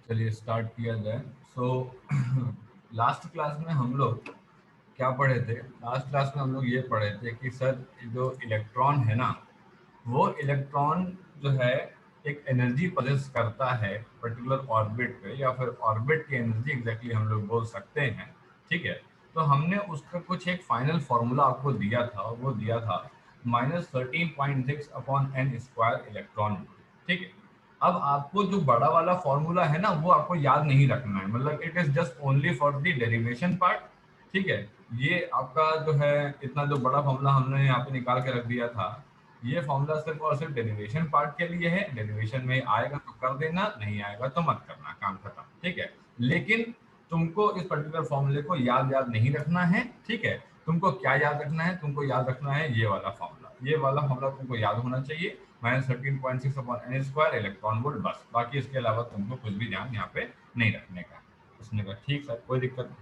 चलिए स्टार्ट किया जाए। सो लास्ट क्लास में हम लोग क्या पढ़े थे? लास्ट क्लास में हम लोग ये पढ़े थे कि सर जो इलेक्ट्रॉन है ना, वो इलेक्ट्रॉन जो है एक एनर्जी पजेस करता है पर्टिकुलर ऑर्बिट पे, या फिर ऑर्बिट की एनर्जी एग्जैक्टली हम लोग बोल सकते हैं। ठीक है, तो हमने उसका कुछ एक फाइनल फॉर्मूला आपको दिया था, वो दिया था -13.6/n² इलेक्ट्रॉन। ठीक है, अब आपको जो बड़ा वाला फॉर्मूला है ना, वो आपको याद नहीं रखना है, मतलब it is just only for the derivation part. ठीक है, ये आपका जो है इतना जो बड़ा फॉर्मूला हमने यहाँ पे निकाल के रख दिया था, ये फॉर्मूला सिर्फ और सिर्फ डेरिवेशन पार्ट के लिए है। डेरिवेशन में आएगा तो कर देना, नहीं आएगा तो मत करना, काम खत्म। ठीक है, लेकिन तुमको इस पर्टिकुलर फॉर्मूले को याद याद नहीं रखना है। ठीक है, तुमको क्या याद रखना है? तुमको याद रखना है ये वाला फॉर्मूला, ये वाला फॉर्मूला तुमको याद होना चाहिए, -13.6/n² इलेक्ट्रॉन वोल्ट, बस। बाकी इसके अलावा तुमको कुछ भी ध्यान यहाँ पे नहीं रखने का। उसने कहा ठीक सर, कोई दिक्कत नहीं।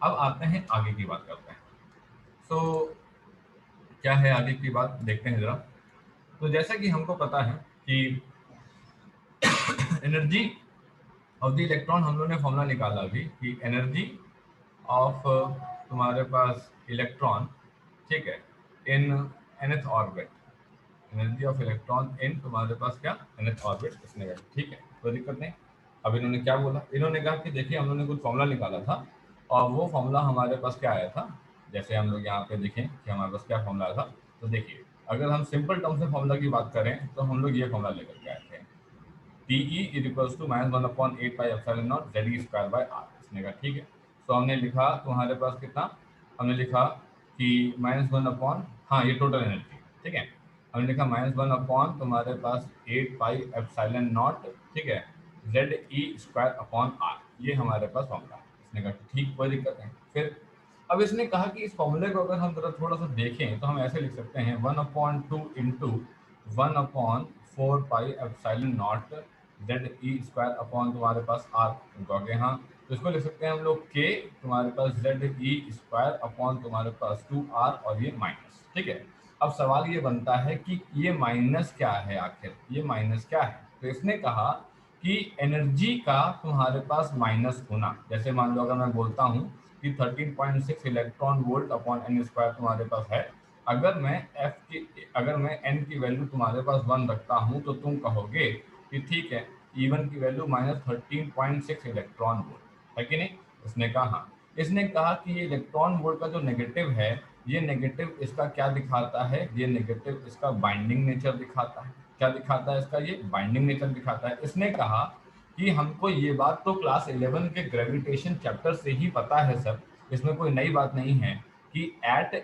अब आते हैं आगे की बात करते हैं। सो क्या है आगे की बात, देखते हैं जरा। तो जैसा कि हमको पता है कि एनर्जी ऑफ द इलेक्ट्रॉन, हम लोग ने फॉर्मूला निकाला अभी कि एनर्जी ऑफ तुम्हारे पास इलेक्ट्रॉन, ठीक है, इन nth orbit, energy of electron in तुम्हारे पास क्या, nth ऑर्बिट, इसने कहा ठीक है, कोई दिक्कत नहीं। अब इन्होंने क्या बोला? इन्होंने कहा कि देखिए हम लोगों ने कुछ फॉर्मूला निकाला था, और वो फॉर्मूला हमारे पास क्या आया था। जैसे हम लोग यहाँ पे देखें कि हमारे पास क्या फॉर्मूला था, तो देखिए अगर हम सिंपल टर्म्स में फॉर्मूला की बात करें तो हम लोग ये फॉर्मूला लेकर के आए थे, TE is equals to -1/8 pi epsilon not ZE square by R. इसने कहा ठीक है। तो हमने लिखा तुम्हारे पास कितना, हमने लिखा कि -1 अपॉन, हाँ ये टोटल एनर्जी, ठीक है, हमने लिखा -1 अपॉन तुम्हारे पास 8 पाई एप्सिलॉन नॉट, ठीक है, ZE² अपॉन आर, ये हमारे पास फॉर्मूला है। इसने कहा ठीक, कोई दिक्कत नहीं। फिर अब इसने कहा कि इस फॉर्मूले को अगर हम जरा थोड़ा सा देखें तो हम ऐसे लिख सकते हैं 1/2 × 1/4 पाई एप्सिलॉन नॉट ZE² अपॉन तुम्हारे पास आर। तुमको आगे हाँ, तो इसको लिख सकते हैं हम लोग के तुम्हारे पास ZE² अपॉन तुम्हारे पास 2R, और ये माइनस। ठीक है, अब सवाल ये बनता है कि ये माइनस क्या है, आखिर ये माइनस क्या है? तो इसने कहा कि एनर्जी का तुम्हारे पास माइनस होना, जैसे मान लो अगर मैं बोलता हूँ कि 13.6 इलेक्ट्रॉन वोल्ट अपॉन n² तुम्हारे पास है, अगर मैं n की वैल्यू तुम्हारे पास 1 रखता हूँ, तो तुम कहोगे कि ठीक है, E1 की वैल्यू -13.6 इलेक्ट्रॉन वोल्ट है कि नहीं? उसने कहा हाँ। इसने कहा कि ये इलेक्ट्रॉन वोल्ट का जो नेगेटिव है, ये नेगेटिव इसका क्या दिखाता है? ये नेगेटिव इसका बाइंडिंग नेचर दिखाता है। क्या दिखाता है इसका? ये बाइंडिंग नेचर दिखाता है। इसने कहा कि हमको ये बात तो क्लास 11 के ग्रेविटेशन चैप्टर से ही पता है सर, इसमें कोई नई बात नहीं है कि एट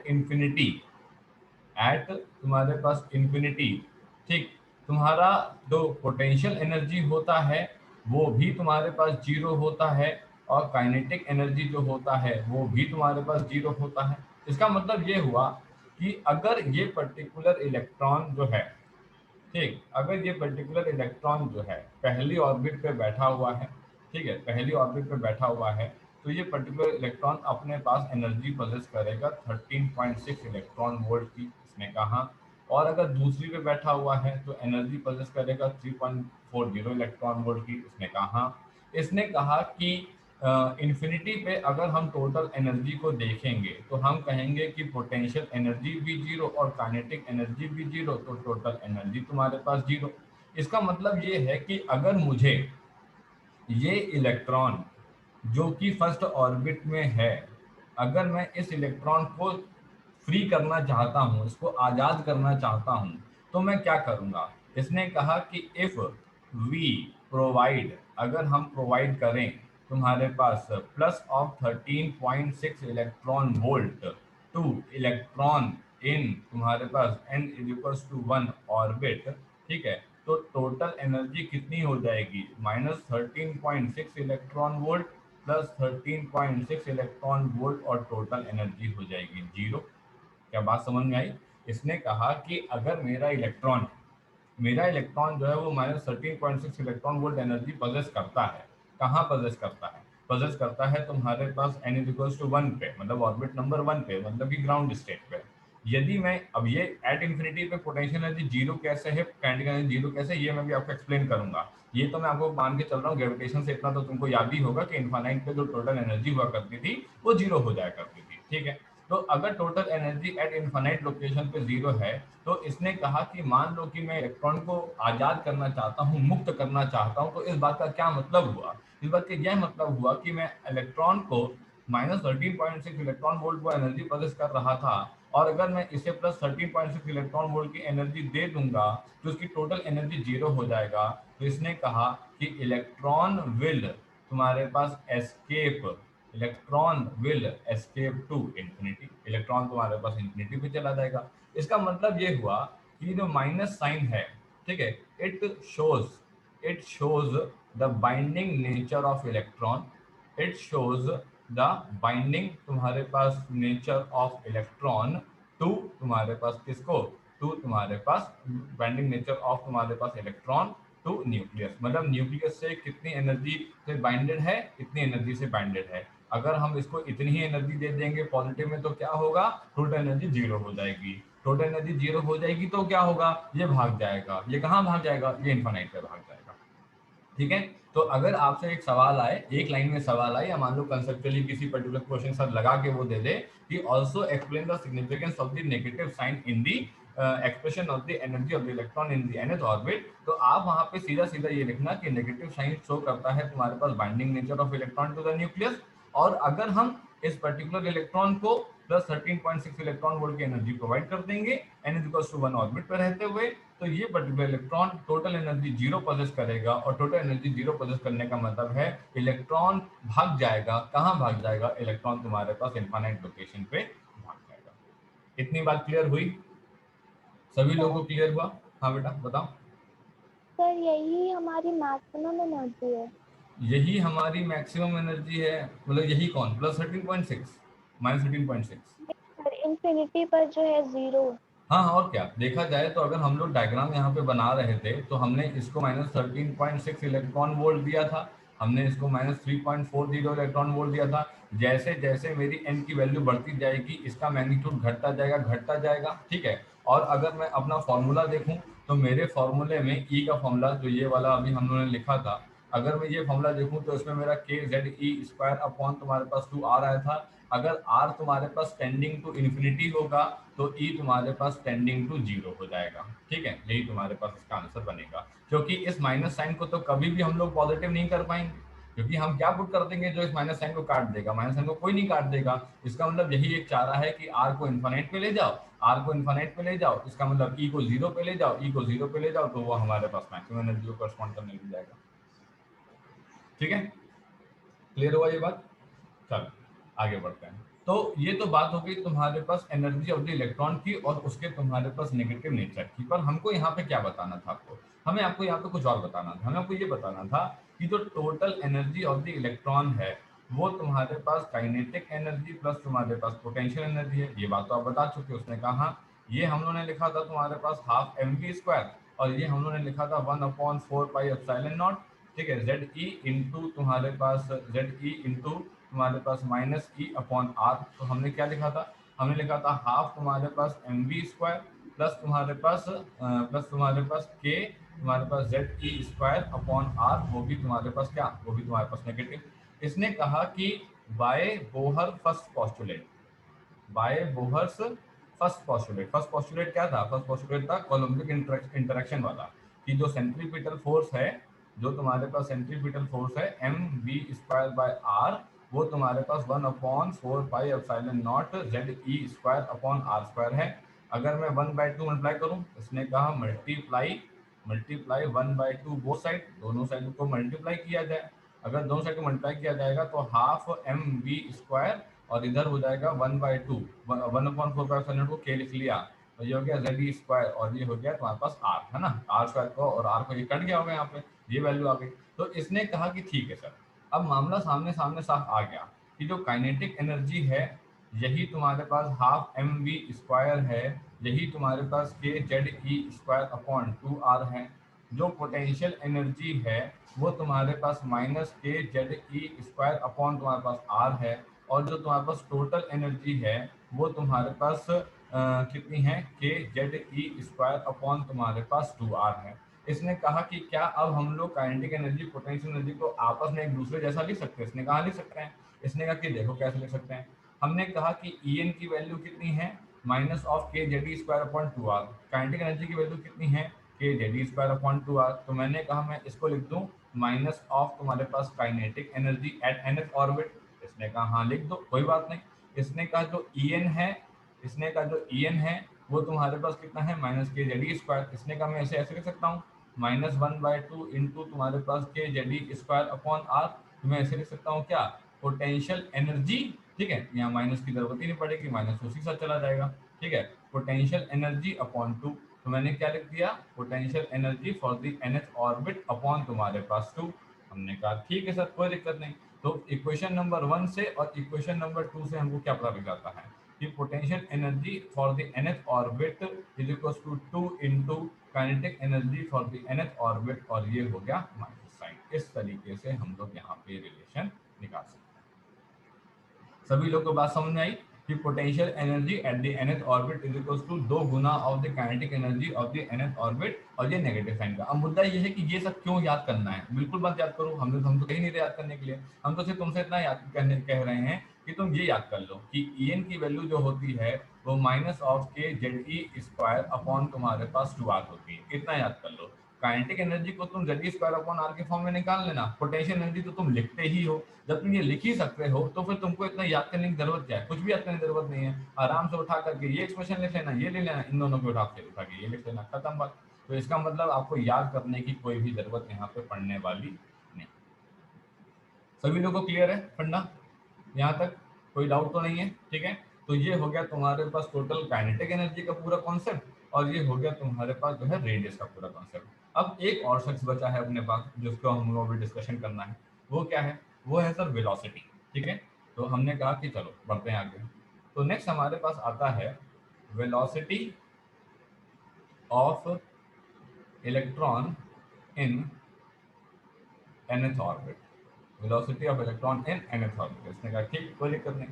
तुम्हारे पास इंफिनिटी, ठीक, तुम्हारा जो पोटेंशियल एनर्जी होता है वो भी तुम्हारे पास जीरो होता है, और काइनेटिक एनर्जी जो होता है वो भी तुम्हारे पास जीरो होता है। इसका मतलब ये हुआ कि अगर ये पर्टिकुलर इलेक्ट्रॉन जो है, ठीक, अगर ये पर्टिकुलर इलेक्ट्रॉन जो है पहली ऑर्बिट पे बैठा हुआ है, ठीक है, पहली ऑर्बिट पे बैठा हुआ है, तो ये पर्टिकुलर इलेक्ट्रॉन अपने पास एनर्जी पोजेस करेगा 13.6 इलेक्ट्रॉन वोल्ट की। इसने कहा, और अगर दूसरी पे बैठा हुआ है तो एनर्जी पोजेस करेगा 3.40 इलेक्ट्रॉन वोल्ट की। इसने कहा कि इन्फिनिटी पे अगर हम टोटल एनर्जी को देखेंगे तो हम कहेंगे कि पोटेंशियल एनर्जी भी जीरो और काइनेटिक एनर्जी भी जीरो, तो टोटल एनर्जी तुम्हारे पास जीरो। इसका मतलब ये है कि अगर मुझे ये इलेक्ट्रॉन जो कि फर्स्ट ऑर्बिट में है, अगर मैं इस इलेक्ट्रॉन को फ्री करना चाहता हूँ, इसको आज़ाद करना चाहता हूँ, तो मैं क्या करूँगा? इसने कहा कि इफ़ वी प्रोवाइड, अगर हम प्रोवाइड करें तुम्हारे पास +13.6 electron volt two electron in तुम्हारे पास n=1 ऑर्बिट, ठीक है, तो टोटल एनर्जी कितनी हो जाएगी? -13.6 electron volt plus 13.6 electron volt, और टोटल एनर्जी हो जाएगी जीरो। क्या बात समझ में आई? इसने कहा कि अगर मेरा इलेक्ट्रॉन जो है वो -13.6 इलेक्ट्रॉन वोल्ट एनर्जी पजेस करता है, कहाँ पजेस करता है? पजेस करता है तुम्हारे पास n=1 पे, मतलब ऑर्बिट नंबर 1 पे, मतलब कि ग्राउंड स्टेट पे। यदि मैं अब ये एट इन्फिनिटी पे पोटेंशियल एनर्जी जीरो कैसे है, काइनेटिक एनर्जी जीरो कैसे, ये मैं भी आपको एक्सप्लेन करूंगा। ये तो मैं आपको मान के चल रहा हूँ ग्रेविटेशन से, इतना तो तुमको याद ही होगा कि इनफाइनाइट पे जो टोटल एनर्जी हुआ करती थी वो जीरो हो जाया करती थी, ठीक है। तो अगर total energy at infinite location पे जीरो है, तो इसने कहा कि मान लो कि मैं इलेक्ट्रॉन को आजाद करना चाहता हूँ, मुक्त करना चाहता हूँ, तो इस बात का क्या मतलब हुआ? इस बात का यह मतलब हुआ कि मैं इलेक्ट्रॉन को -13.6 इलेक्ट्रॉन वोल्ट वो एनर्जी प्रोड्यूस कर रहा था, और अगर मैं इसे +13.6 इलेक्ट्रॉन वोल्ट की एनर्जी दे दूंगा तो उसकी टोटल एनर्जी जीरो हो जाएगा। तो इसने कहा कि इलेक्ट्रॉन विल तुम्हारे पास escape, electron will escape to infinity, electron तुम्हारे पास इंफिनिटी पे चला जाएगा। इसका मतलब ये हुआ कि जो माइनस साइन है, ठीक है, it shows the binding nature of electron, it shows the binding तुम्हारे पास नेचर ऑफ इलेक्ट्रॉन टू तुम्हारे पास किसको, टू तुम्हारे पास बाइंडिंग नेचर ऑफ तुम्हारे पास इलेक्ट्रॉन टू न्यूक्लियस, मतलब न्यूक्लियस से कितनी एनर्जी से बाइंडेड है, इतनी एनर्जी से बाइंडेड है। अगर हम इसको इतनी ही एनर्जी दे देंगे पॉजिटिव में तो क्या होगा, टोटल एनर्जी जीरो हो जाएगी। टोटल एनर्जी जीरो हो जाएगी तो क्या होगा, ये भाग जाएगा। ये कहाँ भाग जाएगा, ये इन्फिनिट पे भाग जाएगा, ठीक है। तो अगर आपसे एक सवाल आए, एक लाइन में सवाल आए, या मान लो कंसेप्चुअली किसी पर्टिकुलर क्वेश्चन साथ लगा के वो दे दे कि also explain the significance of the negative sign in the expression of the energy of the electron in the nth orbit, तो आप वहां पे सीधा सीधा ये लिखना कि नेगेटिव साइन शो करता है तुम्हारे पास binding nature of electron to the nucleus, और अगर हम इस पर्टिकुलर इलेक्ट्रॉन को +13.6 इलेक्ट्रॉन वोल्ट की एनर्जी प्रोवाइड कर देंगे n इक्वल्स टू 1 ऑर्बिट पर रहते हुए, तो ये particular electron total energy zero possess करेगा, और टोटल एनर्जी जीरो पोजेस करने का मतलब है इलेक्ट्रॉन भाग जाएगा। कहाँ भाग जाएगा, इलेक्ट्रॉन तुम्हारे पास इनफाइनाइट लोकेशन पे भाग जाएगा। इतनी बात क्लियर हुई, सभी लोगों सर को क्लियर हुआ? हाँ बेटा बताओ। सर यही हमारी मैक्सिमम एनर्जी है। यही हमारी मैक्सिमम एनर्जी है, मतलब यही कौन, +13.6 -13.6? सर इन्फिनिटी पर जो है जीरो। हाँ हाँ, और क्या, देखा जाए तो अगर हम लोग डायग्राम यहाँ पे बना रहे थे तो हमने इसको -13.6 इलेक्ट्रॉन वोल्ट दिया था, हमने इसको -3.40 इलेक्ट्रॉन वोल्ट दिया था। जैसे जैसे मेरी एन की वैल्यू बढ़ती जाएगी इसका मैग्नीट्यूड घटता जाएगा, ठीक है। और अगर मैं अपना फॉर्मूला देखूं तो मेरे फॉर्मूले में ई का फॉर्मूला जो ये वाला अभी हम लोगों ने लिखा था, अगर मैं ये फॉर्मूला देखूं तो इसमें मेरा के जेड ई स्क्वायर अपॉन तुम्हारे पास 2 आ रहा था। अगर आर तुम्हारे पास टेंडिंग टू इन्फिनिटी होगा तो ई तुम्हारे पास टेंडिंग टू जीरो हो जाएगा, ठीक है। यही तुम्हारे पास इसका आंसर बनेगा, क्योंकि इस माइनस साइन को तो कभी भी हम लोग पॉजिटिव नहीं कर पाएंगे, क्योंकि हम क्या पुट कर देंगे जो इस माइनस साइन को काट देगा, माइनस साइन को कोई नहीं काट देगा। इसका मतलब यही एक चाह रहा है कि आर को इन्फिनिट पे ले जाओ, आर को इन्फिनिट पे ले जाओ, इसका मतलब ई को जीरो पे ले जाओ, ई को जीरो पे ले जाओ, तो वो हमारे पास मैक्सिमम एनर्जी को करस्पॉन्ड करने लग जाएगा, ठीक है। क्लियर हुआ ये बात? चलो आगे बढ़ते हैं। तो ये तो बात हो गई तुम्हारे पास एनर्जी ऑफ द इलेक्ट्रॉन की और उसके तुम्हारे पास नेगेटिव नेचर की। पर हमको यहाँ पे क्या बताना था आपको, हमें आपको यहाँ पे कुछ और बताना था। हमें आपको ये बताना था कि जो total energy of the electron है वो तुम्हारे पास काइनेटिक एनर्जी प्लस तुम्हारे पास पोटेंशियल एनर्जी है। ये बात तो आप बता चुके हो, उसने कहा ये हम लोगों ने लिखा था तुम्हारे पास ½ mv², और ये हम लोगों ने लिखा था 1/4πε0, ठीक है। जेड ई इंटू तुम्हारे पास जेड ई इंटू तुम्हारे पास -E/r। तो हमने क्या लिखा था, हमने लिखा था हाफ तुम्हारे पास mv² प्लस तुम्हारे पास के तुम्हारे पास ZE²/r, वो भी तुम्हारे पास क्या, वो भी तुम्हारे पास नेगेटिव। इसने कहा कि by Bohr first postulate, by Bohr's first postulate क्या था, फर्स्ट पॉस्टुलेट था कोलम्बिक इंटरेक्शन वाला, कि जो सेंट्रीपिटल फोर्स है, जो तुम्हारे पास सेंट्रीपिटल फोर्स है mv²/r, वो तुम्हारे पास 1/4πε0 ZE²/r² है। अगर मैं 1/2 मल्टीप्लाई करूं, इसने कहा मल्टीप्लाई मल्टीप्लाई 1/2 बोथ साइड, दोनों साइड को मल्टीप्लाई किया जाए। अगर दोनों साइड को मल्टीप्लाई किया जाएगा तो ½ mv², और इधर हो जाएगा 1/2, 1/4πε0 को के लिख लिया, तो ये हो गया ZE², और ये हो गया तुम्हारे पास आर, है ना, r² को और r को ये कट गया होगा यहाँ पे, ये वैल्यू आ गई। तो इसने कहा कि ठीक है सर, अब मामला सामने सामने साफ आ गया कि जो काइनेटिक एनर्जी है यही तुम्हारे पास ½ mv² है, यही तुम्हारे पास के ZE²/2r है। जो पोटेंशियल एनर्जी है वो तुम्हारे पास -के ZE² अपॉन तुम्हारे पास r है, और जो तुम्हारे पास टोटल एनर्जी है वो तुम्हारे पास कितनी है के जेड ई स्क्वायर अपॉन तुम्हारे पास 2r है। इसने कहा कि क्या अब हम लोग काइनेटिक एनर्जी पोटेंशियल एनर्जी को आपस में एक दूसरे जैसा लिख सकते हैं? इसने कहा लिख सकते हैं। इसने कहा कि देखो कैसे लिख सकते हैं। हमने कहा कि ई एन की वैल्यू कितनी है minus of K Z E square upon 2r। Kinetic energy की वैल्यू कितनी है के Z E square upon 2r। तो मैंने कहा मैं इसको लिख दूं माइनस ऑफ तुम्हारे पास kinetic energy at nth orbit. इसने कहा हाँ लिख दो कोई बात नहीं। इसने कहा जो ई एन है, इसने कहा जो ई एन है वो तुम्हारे पास कितना है माइनस के जेड ई स्क्वायर। इसने कहा मैं इसे ऐसे लिख सकता हूँ -1/2 इंटू तुम्हारे पास के Z E square upon R. तो मैं ऐसे लिख सकता हूँ क्या पोटेंशियल एनर्जी, ठीक है, यहाँ माइनस की जरूरत ही नहीं पड़ेगी, माइनस उसी के साथ चला जाएगा, ठीक है, पोटेंशियल एनर्जी अपॉन 2। तो मैंने क्या लिख दिया potential energy for the nth orbit upon तुम्हारे पास 2। हमने कहा ठीक है सर कोई दिक्कत नहीं। तो इक्वेशन नंबर 1 से और इक्वेशन नंबर 2 से हमको क्या पता लग जाता है कि potential energy for the nth orbit is equals to 2 into kinetic energy for the nth orbit, और ये हो गया माइनस साइन। इस तरीके से हम लोग यहाँ पे रिलेशन निकाल सकते हैं। सभी लोग को बात समझ में आई कि potential energy at the nth orbit is equals to 2 गुना of the kinetic energy of the nth orbit, और ये नेगेटिव साइन का। अब मुद्दा ये है कि ये सब क्यों याद करना है? बिल्कुल मत याद करो, हम तो कहीं नहीं रहे याद करने के लिए। हम तो सिर्फ तुमसे इतना याद करने कह रहे हैं कि तुम ये याद कर लो कि ई एन की वैल्यू जो होती है वो minus of K Z E square upon तुम्हारे पास 2r होती है, इतना याद कर लो। काइनेटिक एनर्जी को तुम जेड स्क्वायर अपॉन आर के फॉर्म में निकाल लेना, पोटेंशियल एनर्जी तो तुम लिखते ही हो। जब तुम ये लिख ही सकते हो तो फिर तुमको इतना याद करने की जरूरत क्या है? कुछ भी याद करने की जरूरत नहीं है, आराम से उठा करके ये एक्सप्रेशन लिख लेना, ये ले लेना, इन दोनों को उठा के ये लिख लेना, खत्म बात। तो इसका मतलब आपको याद करने की कोई भी जरूरत यहाँ पे पड़ने वाली नहीं। सभी लोगों को क्लियर है पढ़ना? यहाँ तक कोई डाउट तो नहीं है? ठीक है, तो ये हो गया तुम्हारे पास टोटल काइनेटिक एनर्जी का पूरा कॉन्सेप्ट, और ये हो गया तुम्हारे पास जो है रेडियस का पूरा कॉन्सेप्ट। अब एक और शख्स बचा है अपने पास जिसको हम लोग अभी डिस्कशन करना है, वो क्या है? वो है सर वेलोसिटी। ठीक है, तो हमने कहा कि चलो बढ़ते हैं आगे। तो नेक्स्ट हमारे पास आता है velocity of electron in nth orbit. Velocity of electron in nth orbit. इसने कहा ठीक कोई दिक्कत नहीं।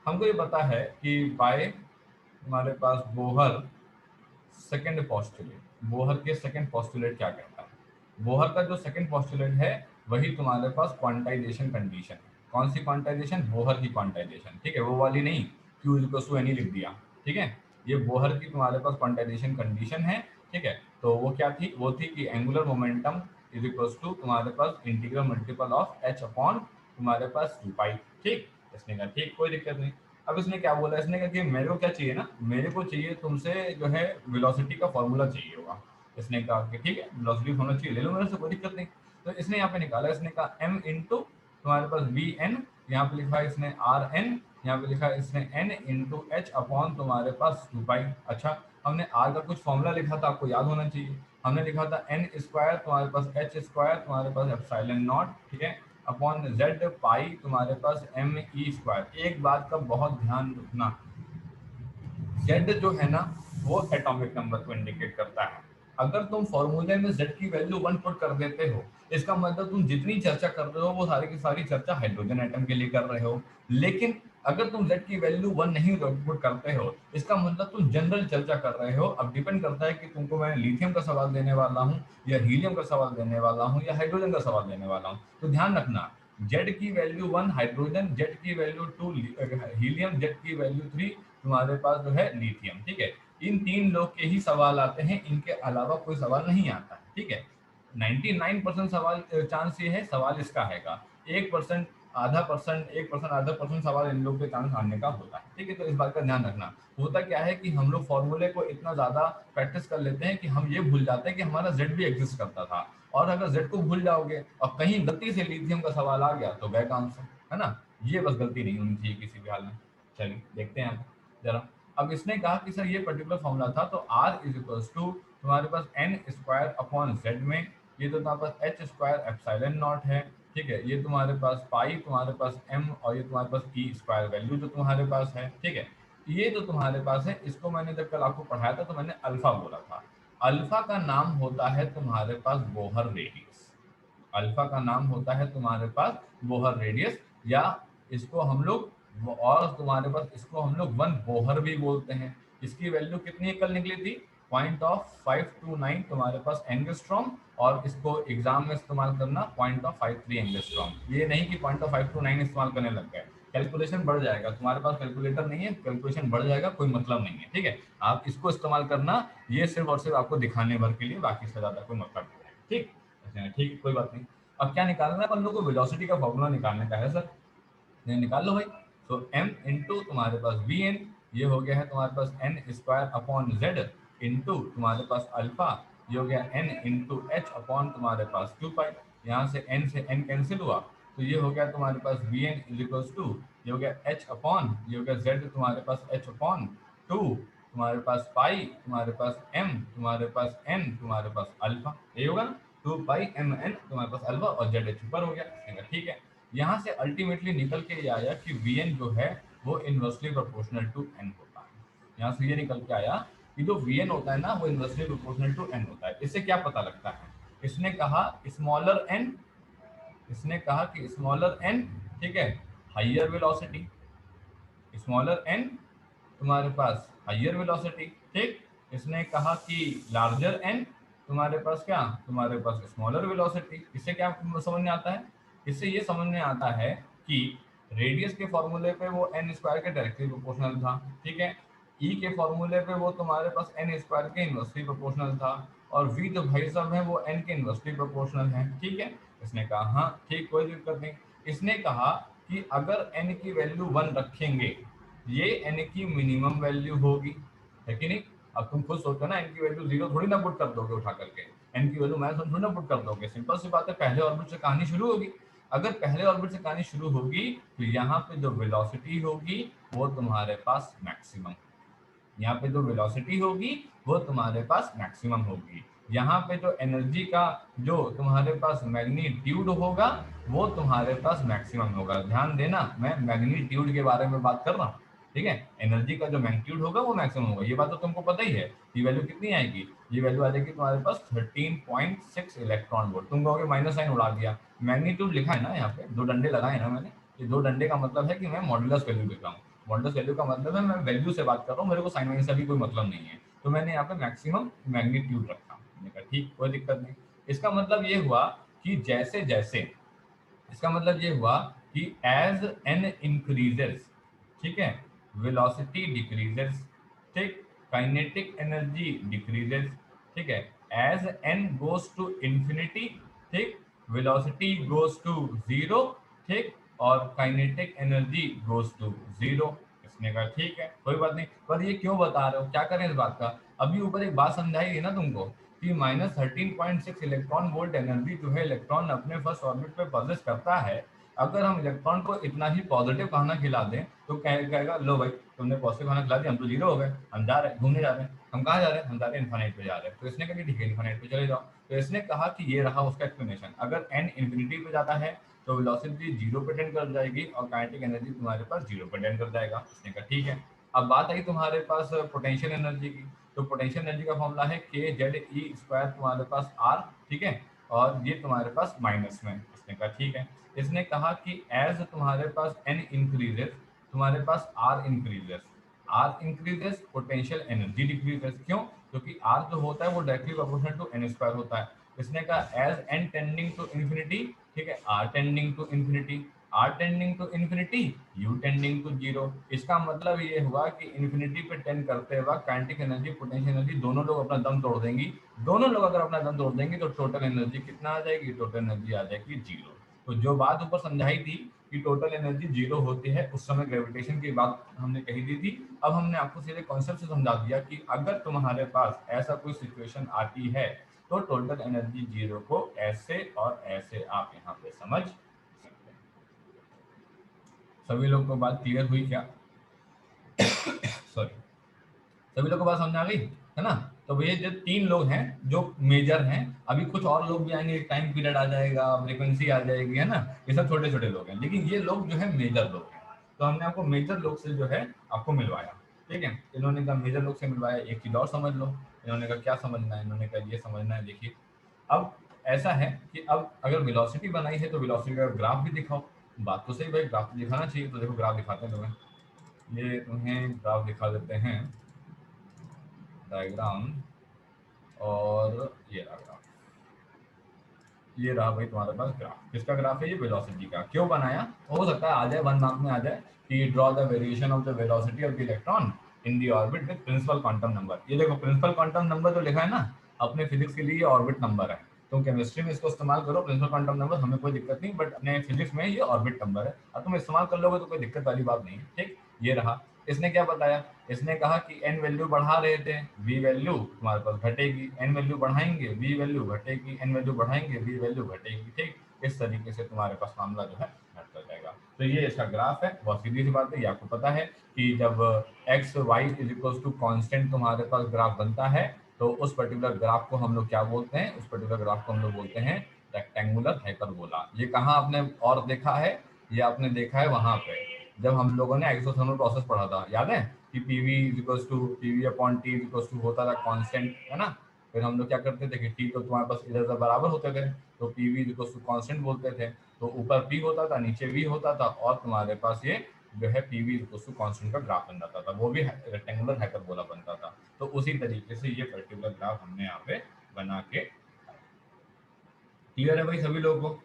हमको ये पता है कि बाय हमारे पास बोहर सेकंड पोस्टुलेट, बोहर के सेकंड पोस्टुलेट क्या कहता है? बोहर का जो सेकंड पोस्टुलेट है वही तुम्हारे पास क्वांटाइजेशन कंडीशन है। कौन सी क्वांटाइजेशन? बोहर की क्वांटाइजेशन, ठीक है, वो वाली नहीं Q इक्वल्स टू एनी लिख दिया, ठीक है, ये बोहर की तुम्हारे पास क्वांटाइजेशन कंडीशन है, ठीक है। तो वो क्या थी? वो थी कि angular momentum is equals to तुम्हारे पास integral multiple of h upon तुम्हारे पास 2 पाई, ठीक। इसने कहा ठीक कोई दिक्कत नहीं। अब इसने क्या बोला? इसने कहा कि मेरे को क्या चाहिए ना, मेरे को चाहिए तुमसे जो है वेलोसिटी का फॉर्मूला चाहिए होगा। इसने कहा कि ठीक है वेलोसिटी होना चाहिए, ले लो मेरे से, कोई दिक्कत नहीं। तो इसने यहाँ पे निकाला, इसने कहा m इंटू तुम्हारे पास वी एन, यहाँ पे लिखा है इसने आर एन, यहाँ पे लिखा है इसने n इंटू एच अपॉन तुम्हारे पास 2 पाई। अच्छा, हमने आर का कुछ फॉर्मूला लिखा था, आपको याद होना चाहिए। हमने लिखा था n स्क्वायर तुम्हारे पास h स्क्वायर तुम्हारे पास एप्सिलॉन नॉट, ठीक है, अपॉन z पाई तुम्हारे पास m ई स्क्वायर। एक बात का बहुत ध्यान रखना, z जो है ना वो एटॉमिक नंबर को इंडिकेट करता है। अगर तुम फॉर्मूले में z की वैल्यू 1 पुट कर देते हो, इसका मतलब तुम जितनी चर्चा कर रहे हो वो सारी की सारी चर्चा हाइड्रोजन एटम के लिए कर रहे हो। लेकिन अगर तुम z की वैल्यू 1 नहीं पुट करते हो, इसका मतलब तुम जनरल चर्चा कर रहे हो। अब डिपेंड करता है कि तुमको मैं लिथियम का सवाल देने वाला हूँ या हीलियम का सवाल देने वाला हूँ या हाइड्रोजन का सवाल देने वाला हूँ। तो ध्यान रखना, z की वैल्यू 1 हाइड्रोजन, z की वैल्यू 2 हीलियम, z की वैल्यू 3 तुम्हारे पास जो है लिथियम, ठीक है। इन तीन लोग के ही सवाल आते हैं, इनके अलावा कोई सवाल नहीं आता है, ठीक है। 99% सवाल चांस ये है सवाल इसका हैगा, 1% आधा परसेंट 1% आधा परसेंट सवाल इन लोग के चांस आने का होता है, ठीक है। तो इस बात का ध्यान रखना। होता क्या है कि हम लोग फॉर्मूले को इतना ज्यादा प्रैक्टिस कर लेते हैं कि हम ये भूल जाते हैं कि हमारा जेड भी एग्जिस्ट करता था। और अगर जेड को भूल जाओगे और कहीं गलती से लिथियम का सवाल आ गया तो गए काम से, है ना। ये बस गलती नहीं होनी चाहिए किसी भी हाल में। चलिए देखते हैं अब जरा। अब इसने कहा कि सर ये पर्टिकुलर फॉर्मूला था, तो r इज इक्वल्स टू तुम्हारे पास n स्क्वायर अपॉन z में, ये तो तुम्हारे पास h स्क्वायर एप्सिलॉन नॉट है, ठीक है, ये तुम्हारे पास पाई तुम्हारे पास m, और ये तुम्हारे पास e स्क्वायर वैल्यू जो तुम्हारे पास है, ठीक है। ये जो तुम्हारे पास है, इसको मैंने जब कल आपको पढ़ाया था तो मैंने अल्फा बोला था। अल्फा का नाम होता है तुम्हारे पास बोहर रेडियस। अल्फा का नाम होता है तुम्हारे पास बोहर रेडियस, या इसको हम लोग और तुम्हारे पास इसको हम लोग वन बोहर भी बोलते हैं, इसकी वैल्यू कितनी कल निकली थी 0.529 तुम्हारे पास एंगस्ट्रॉम, और इसको एग्जाम में इस्तेमाल करना 0.53 एंगस्ट्रॉम। ये नहीं कि 0.529 इस्तेमाल करने लग गए, कैलकुलेशन बढ़ जाएगा। तुम्हारे पास कैलकुलेटर नहीं है, कैलकुलेशन बढ़ जाएगा, कोई मतलब नहीं है, ठीक है। आप इसको इस्तेमाल करना, ये सिर्फ और सिर्फ आपको दिखाने भर के लिए, बाकी से ज्यादा कोई मतलब नहीं है, ठीक। अच्छा, ठीक, कोई बात नहीं। अब क्या निकालना है अपन लोग को, वेलोसिटी का फॉर्मूला निकालने का है सर, ये निकाल लो भाई। तो m इंटू तुम्हारे पास वी एन, ये हो गया है तुम्हारे पास N square upon Z, into तुम्हारे पास अल्फा, ये हो गया एन इंटू एच अपॉन तुम्हारे पास 2 पाई। यहाँ से n कैंसिल हुआ, तो ये हो गया तुम्हारे पास वी एन इजिकल्स टू, ये हो गया एच अपॉन, ये हो गया जेड तुम्हारे पास एच अपॉन 2, तुम्हारे पास पाई, तुम्हारे पास m, तुम्हारे पास n, तुम्हारे पास अल्फा, ये होगा ना 2 पाई m n, तुम्हारे पास अल्फा और जेड एच ऊपर हो गया, ठीक है। यहाँ से अल्टीमेटली निकल के ये आया कि Vn जो है वो इनवर्सली प्रोपोर्शनल टू n होता है। यहाँ से ये निकल के आया कि जो Vn होता है ना वो इनवर्सली प्रोपोर्शनल टू n होता है। इससे क्या पता लगता है, इसने कहा स्मॉलर n, इसने कहा कि स्मॉलर n, ठीक है, हाइयर वेलोसिटी, स्मॉलर n तुम्हारे पास हाइयर वेलोसिटी, ठीक। इसने कहा कि लार्जर n तुम्हारे पास क्या, तुम्हारे पास स्मॉलर वेलोसिटी। इससे क्या समझ में आता है, इससे ये समझ में आता है कि रेडियस के फॉर्मूले पे वो एन स्क्वायर के डायरेक्टली प्रोपोर्शनल था, ठीक है। ई के फॉर्मूले पे वो तुम्हारे पास एन स्क्वायर के इनवर्सली प्रोपोर्शनल था, और वी जो भाई साहब है वो एन के इनवर्सली प्रोपोर्शनल है, ठीक है। इसने कहा हाँ ठीक, कोई दिक्कत नहीं। इसने कहा कि अगर एन की वैल्यू 1 रखेंगे, ये एन की मिनिमम वैल्यू होगी, है कि नहीं। अब तुम खुद सोचो ना, एन की वैल्यू 0 थोड़ी ना पुट कर दोगे उठा करके, एन की वैल्यू माइनस 1 थोड़ी ना पुट कर दोगे, सिंपल सी बात है, पहले ऑर्बिट से कहानी शुरू होगी। अगर पहले ऑर्बिट से कहानी शुरू होगी तो यहाँ पे जो वेलोसिटी होगी वो तुम्हारे पास मैक्सिमम, यहाँ पे जो वेलोसिटी होगी वो तुम्हारे पास मैक्सिमम होगी। यहाँ पे जो एनर्जी का जो तुम्हारे पास मैग्नीट्यूड होगा वो तुम्हारे पास मैक्सिमम होगा। ध्यान देना, मैं मैग्नीट्यूड के बारे में बात कर रहा हूँ, ठीक है। एनर्जी का जो मैग्नीट्यूड होगा वो मैक्सिमम होगा, ये बात तो तुमको पता ही है। ये वैल्यू कितनी आएगी, ये वैल्यू आ जाएगी तुम्हारे पास 13.6 इलेक्ट्रॉन वोल्ट। तुम कहोगे माइनस साइन उड़ा दिया, मैग्नीट्यूड लिखा है ना, यहाँ पे 2 डंडे लगाए ना मैंने, ये 2 डंडे का मतलब है कि मैं मॉड्यूलस वैल्यू लिख रहा हूँ। मॉडुलस वैल्यू का मतलब है मैं वैल्यू से बात कर रहा हूँ, मेरे को साइन वाइन से भी कोई मतलब नहीं है, तो मैंने यहाँ पे मैक्सिमम मैग्नीट्यूड रखा। मैंने कहा ठीक, कोई दिक्कत नहीं। इसका मतलब ये हुआ कि जैसे जैसे, इसका मतलब ये हुआ कि एज एन इंक्रीजेस, ठीक है, वेलोसिटी डिक्रीजेस, ठीक, काइनेटिक एनर्जी डिक्रीजेस, ठीक है, as N goes to infinity, ठीक, वेलोसिटी गोज टू जीरो, ठीक, और kinetic energy goes to zero. इसने कहा ठीक है कोई बात नहीं, पर ये क्यों बता रहे हो, क्या करें इस बात का। अभी ऊपर एक बात समझाई थी ना तुमको कि -13.6 इलेक्ट्रॉन वोल्ट एनर्जी जो है इलेक्ट्रॉन अपने फर्स्ट ऑर्बिट पे पॉजेस करता है। अगर हम इलेक्ट्रॉन को इतना ही पॉजिटिव खाना खिला दें तो कहेगा लो भाई तुमने पॉजिटिव खाना खिला दिया, हम तो जीरो हो गए, हम जा रहे हैं घूमने जा रहे हैं। हम कहाँ जा रहे हैं, हम जा रहे हैं इन्फानाइट पे जा रहे हैं। तो इसने कहा कि ठीक है इन्फानाइट पे चले जाओ। तो इसने कहा कि ये रहा उसका एक्सप्लेनेशन, अगर एन इन्फिनिटी पे जाता है तो वेलोसिटी जीरो पे टेंड कर जाएगी और काइनेटिक एनर्जी तुम्हारे पास जीरो पे टेंड कर जाएगा। इसने कहा ठीक है। अब बात आई तुम्हारे पास पोटेंशियल एनर्जी की, तो पोटेंशियल एनर्जी का फॉर्मूला है के जेड ई स्क्वायर तुम्हारे पास आर, ठीक है, और ये तुम्हारे पास माइनस में। इसने कहा ठीक है। इसने कहा कि एज तुम्हारे पास एन इंक्रीजेस, तुम्हारे पास R increases, R increases potential energy decreases. क्यों, क्योंकि आर जो होता है वो directly proportional to N square होता है। इसने कहा as N tending to infinity, ठीक है, R tending to infinity, R tending to infinity, U tending to zero. इसका मतलब ये हुआ कि इन्फिनिटी पे टेंड करते वक्त काइनेटिक एनर्जी पोटेंशियल एनर्जी दोनों लोग अपना दम तोड़ देंगी। दोनों लोग अगर अपना दम तोड़ देंगे तो टोटल एनर्जी कितना आ जाएगी, टोटल एनर्जी आ जाएगी जीरो। तो जो बात ऊपर समझाई थी कि टोटल एनर्जी जीरो होती है, उस समय ग्रेविटेशन की बात हमने कही दी थी। अब हमने आपको सीधे कॉन्सेप्ट से समझा दिया कि अगर तुम्हारे पास ऐसा कोई सिचुएशन आती है तो टोटल एनर्जी जीरो को ऐसे और ऐसे आप यहाँ पे समझ सकते हैं। सभी लोग को बात क्लियर हुई क्या? सॉरी, सभी लोग को बात समझ आ गई है ना। तो ये जो 3 लोग हैं जो मेजर हैं, अभी कुछ और लोग भी आएंगे, टाइम पीरियड आ जाएगा, फ्रीक्वेंसी आ जाएगी, है ना। ये सब छोटे छोटे लोग हैं, लेकिन ये लोग जो है मेजर लोग हैं। तो हमने आपको मेजर लोग से जो है आपको मिलवाया, ठीक है। इन्होंने कहा मेजर लोग से मिलवाया, एक चीज और समझ लो। इन्होंने कहा क्या समझना है, इन्होंने कहा ये समझना है। देखिए अब ऐसा है कि अब अगर वेलोसिटी बनाई है तो वेलोसिटी का ग्राफ भी दिखाओ। बात तो सही भाई, ग्राफ तो दिखाना चाहिए। तो देखो ग्राफ दिखाते हैं तुम्हें, ये तुम्हें ग्राफ दिखा देते हैं। डायग्राम, और ये रहा ग्राफ, ये रहा भाई तुम्हारे पास ग्राफ। किसका ग्राफ है ये? वेलोसिटी का। क्यों बनाया? हो सकता है आ जाए 1 मार्क में आ जाए कि draw the variation of the velocity of the electron in the orbit with principal quantum number. ये देखो प्रिंसिपल क्वांटम नंबर जो लिखा है ना, अपने फिजिक्स के लिए ये ऑर्बिट नंबर है। तुम केमिस्ट्री में इसको इस्तेमाल करो प्रिंसिपल क्वांटम नंबर, हमें कोई दिक्कत नहीं, बट अपने फिजिक्स में ये ऑर्बिट नंबर है। अब तुम इस्तेमाल कर लोगे तो कोई दिक्कत वाली बात नहीं है, ठीक। ये रहा। इसने क्या बताया? इसने कहा कि एन वैल्यू बढ़ा रहे थे, वी वैल्यू तुम्हारे पास घटेगी, एन वैल्यू बढ़ाएंगे वी वैल्यू घटेगी, एन वैल्यू बढ़ाएंगे वी वैल्यू घटेगी, ठीक। इस तरीके से तुम्हारे पास मामला जो है घटता जाएगा। तो ये इसका ग्राफ है। बहुत सीधी सी बात है, ये आपको पता है कि जब X Y is equal to constant तुम्हारे पास ग्राफ बनता है, तो उस पर्टिकुलर ग्राफ को हम लोग क्या बोलते हैं? उस पर्टिकुलर ग्राफ को हम लोग बोलते हैं रेक्टेंगुलर हाइपरबोला। ये कहाँ आपने और देखा है? ये आपने देखा है वहां पे, जब हम लोगों ने एक्सोथर्मल प्रोसेस पढ़ा था, याद है कि PV equals to PV upon T equals to होता था कांस्टेंट, है ना। फिर हम लोग क्या करते थे कि टी तो तुम्हारे पास इधर उधर बराबर होते थे, तो पीवी इक्वल्स टू कांस्टेंट बोलते थे। तो ऊपर पी होता था, नीचे वी होता था, और तुम्हारे पास ये जो है पीवी इक्वल्स टू कांस्टेंट का ग्राफ बन जाता था, वो भी रेक्टेंगुलर हाइपरबोला बनता था। तो उसी तरीके से ये पर्टिकुलर ग्राफ हमने यहाँ पे बना के, क्लियर है भाई सभी लोगों को?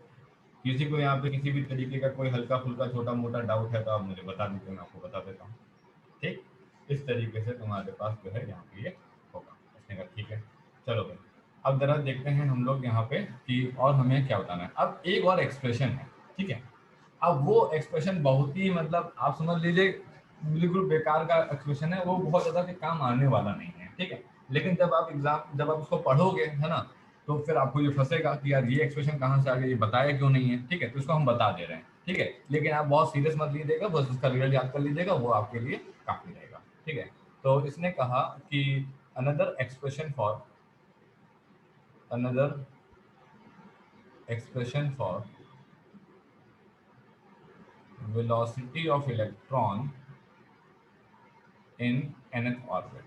किसी को यहाँ पे किसी भी तरीके का कोई हल्का फुल्का छोटा मोटा डाउट है तो आप मुझे बता दीजिए, मैं आपको बता देता हूँ, ठीक। इस तरीके से तुम्हारे पास जो है यहाँ पे ये होगा। इसने कहा ठीक है, चलो भाई अब जरा देखते हैं हम लोग यहाँ पे कि और हमें क्या बताना है। अब एक और एक्सप्रेशन है, ठीक है। अब वो एक्सप्रेशन बहुत ही मतलब आप समझ लीजिए बिल्कुल बेकार का एक्सप्रेशन है, वो बहुत ज़्यादा के काम आने वाला नहीं है, ठीक है। लेकिन जब आप उसको पढ़ोगे, है ना, तो फिर आपको ये फंसेगा कि यार ये एक्सप्रेशन कहाँ से आ गया, ये बताया क्यों नहीं है, ठीक है। तो इसको हम बता दे रहे हैं, ठीक है। लेकिन आप बहुत सीरियस मत लीजिएगा, बस उसका रिजल्ट याद कर लीजिएगा, वो आपके लिए काफी रहेगा, ठीक है। तो इसने कहा कि another expression for another expression for velocity of electron in nth orbit।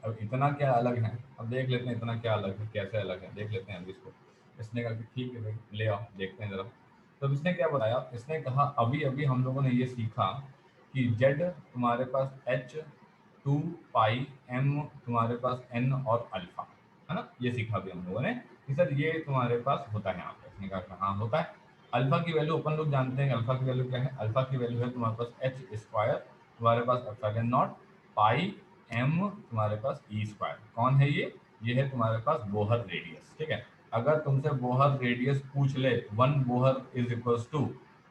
अब इतना क्या अलग है, अब देख लेते हैं इतना क्या अलग है, कैसे अलग है देख लेते हैं अभी इसको। इसने कहा कि ठीक है भाई ले आओ देखते हैं जरा। तो इसने क्या बताया? इसने कहा अभी अभी हम लोगों ने ये सीखा कि z तुम्हारे पास h 2 पाई m तुम्हारे पास n और अल्फा, है ना। ये सीखा अभी हम लोगों ने कि सर ये तुम्हारे पास होता है यहाँ पे। इसने कहा कहाँ होता है? अल्फा की वैल्यू अपन लोग जानते हैं, अल्फा की वैल्यू क्या है? अल्फा की वैल्यू है तुम्हारे पास एच स्क्वायर तुम्हारे पास एप्सिलॉन नॉट पाई एम तुम्हारे पास ई स्क्वायर। कौन है ये है तुम्हारे पास बोहर रेडियस, ठीक है। अगर तुमसे बोहर रेडियस पूछ ले, one Bohr is equals to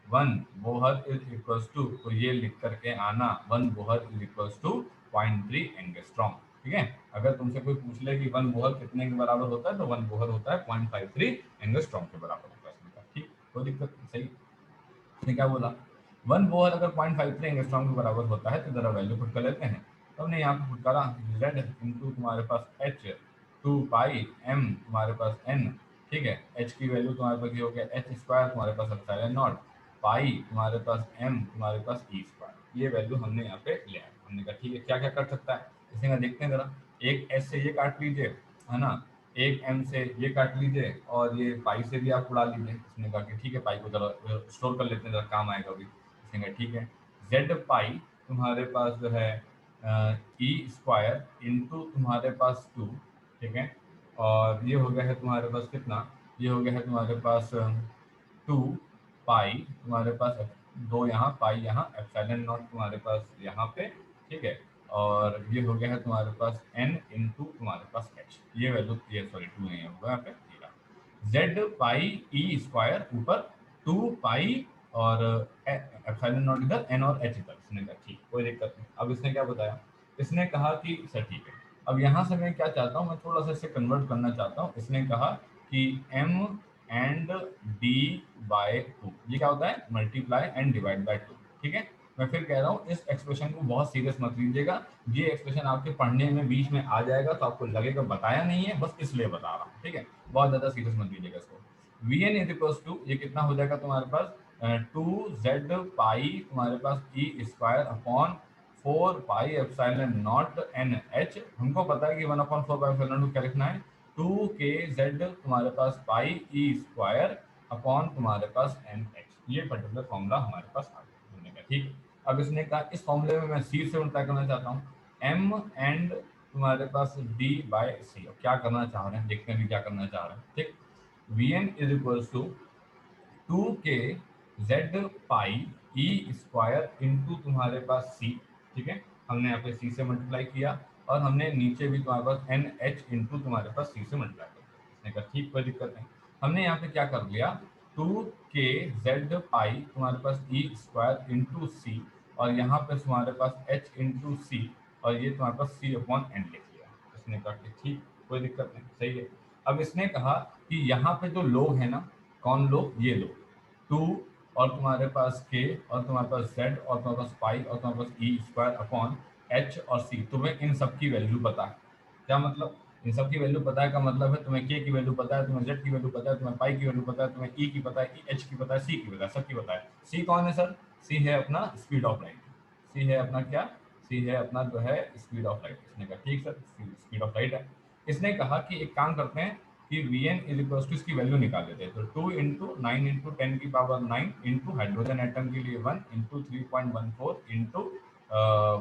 one Bohr is equals to, तो ये लिख करके आना one Bohr is equals to 0.3 angstrom, ठीक है। अगर तुमसे कोई पूछ ले कि वन बोहर कितने के बराबर होता है, तो वन बोहर होता है 0.53 एंगस्ट्रॉम के बराबर होता है। ठीक, कोई दिक्कत नहीं, सही। उसने क्या बोला? वन बोहर अगर 0.53 एंगस्ट्रॉम के बराबर होता है तो जरा वैल्यू पुट कर लेते हैं। तो हमने यहाँ पे पुट करा जेड इंटू तुम्हारे पास एच 2 पाई एम तुम्हारे पास एन, ठीक है। एच की वैल्यू तुम्हारे पास ये हो गया एच स्क्वायर तुम्हारे पास एप्सिलॉन नॉट पाई तुम्हारे पास एम तुम्हारे पास ई स्क्वायर। ये वैल्यू हमने यहाँ पे ले आया। हमने कहा ठीक है क्या क्या कर सकता है, इसने कहा देखते हैं जरा। एक एच से ये काट लीजिए, है ना, एक एम से ये काट लीजिए, और ये पाई से भी आप उड़ा लीजिए। इसने कहा कि ठीक है पाई को जरा स्टोर कर लेते हैं, जरा काम आएगा अभी। इसने कहा ठीक है जेड पाई तुम्हारे पास जो है ई स्क्वायर इंटू तुम्हारे पास 2, ठीक है। और ये हो गया है तुम्हारे पास कितना? ये हो गया है तुम्हारे पास 2 पाई तुम्हारे पास दो यहाँ पाई यहाँ एप्सिलॉन नॉट तुम्हारे पास यहाँ पे, ठीक है। और ये हो गया है तुम्हारे पास n इंटू तुम्हारे पास h। ये वैल्यू ये सॉरी 2 नहीं होगा यहाँ पे, जेड पाई ई स्क्वायर ऊपर 2 पाई और एप्सिलॉन नॉट इधर n और h इधर। इसने कहा ठीक कोई दिक्कत नहीं। अब इसने क्या बताया? इसने कहा कि सर ठीक है, अब यहाँ से मैं क्या चाहता हूँ, मैं थोड़ा सा इसे कन्वर्ट करना चाहता हूँ। इसने कहा कि m एंड d बाय 2, ये क्या होता है? मल्टीप्लाई एंड डिवाइड बाय 2, ठीक है। मैं फिर कह रहा हूँ इस एक्सप्रेशन को बहुत सीरियस मत लीजिएगा, ये एक्सप्रेशन आपके पढ़ने में बीच में आ जाएगा तो आपको लगेगा बताया नहीं है, बस इसलिए बता रहा हूँ, ठीक है। बहुत ज्यादा सीरियस मत लीजिएगा इसको। V N is equals to ये कितना हो जाएगा तुम्हारे पास 2z पाई तुम्हारे पास E square upon 4 pi epsilon naught N H. हमको पता है कि 1/4 पाई एप्सिलॉन नॉट क्या लिखना है, 2 k z तुम्हारे पास पाई ई स्क्वायर अपॉन तुम्हारे पास एन एच। ये पर्टिकुलर फॉर्मूला हमारे पास आ गया। हमने कहा ठीक। अब इसने कहा इस फॉर्मूले में मैं सी से मल्टीप्लाई करना चाहता हूँ, m एंड तुम्हारे पास d बाय सी। अब क्या करना चाह रहे हैं, देखते हैं भी क्या करना चाह रहे हैं। ठीक, Vn is equals to 2k z pi E square into तुम्हारे पास c। ठीक है, हमने यहाँ पे c से मल्टीप्लाई किया और हमने नीचे भी तुम्हारे पास एन एच इंटू तुम्हारे पास c से मल्टीप्लाई कर दिया। इसने कहा ठीक, कोई दिक्कत नहीं। हमने यहाँ पे क्या कर लिया, 2k z पाई तुम्हारे पास ई स्क्वायर इंटू सी, और यहाँ पे तुम्हारे पास h इंटू सी, और ये तुम्हारे पास c अपॉन एन लिख लिया। इसने कहा कि ठीक, कोई दिक्कत नहीं, सही है। अब इसने कहा कि यहाँ पे जो लोग हैं ना, कौन लोग, ये लोग 2 और तुम्हारे पास k और तुम्हारे पास z और तुम्हारे पास पाई और तुम्हारे पास ई स्क्वायर अपॉन h और c, तुम्हें इन सब की वैल्यू पता है। क्या मतलब, इन सब की वैल्यू पता है का मतलब है तुम्हें k की वैल्यू पता है, तुम्हें z की वैल्यू पता है, तुम्हें पाई की वैल्यू पता है, तुम्हें e की पता है, h की पता है, c की पता है, सब की पता है। c कौन है सर, c है अपना स्पीड ऑफ लाइट। c है अपना क्या, c है अपना जो है स्पीड ऑफ लाइट। इसने कहा ठीक सर, स्पीड ऑफ लाइट है। इसने कहा कि एक काम करते हैं कि Vn इज इक्वल टू इसकी वैल्यू निकाल लेते हैं। तो 2 इंटू 9 इंटू 10 की पावर 9 इंटू हाइड्रोजन एटम के लिए 1 इंटू 3.14 इंटू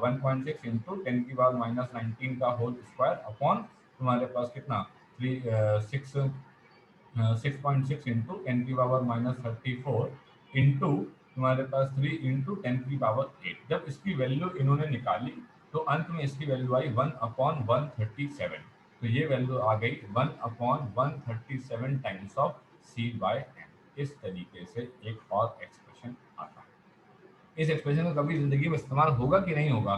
1.6 इंटू 10 की पावर माइनस 19 का होल स्क्वायर अपॉन तुम्हारे पास कितना 6.6 इंटू 10 की पावर माइनस 34 इंटू तुम्हारे पास 3 इंटू 10 की पावर 8। जब इसकी वैल्यू इन्होंने निकाली तो अंत में इसकी वैल्यू आई 1/137। तो ये वैल्यू आ गई 1/137 times of C by N. इस तरीके से एक और एक्सप्रेशन आता है। इस एक्सप्रेशन का कभी जिंदगी में इस्तेमाल होगा कि नहीं होगा,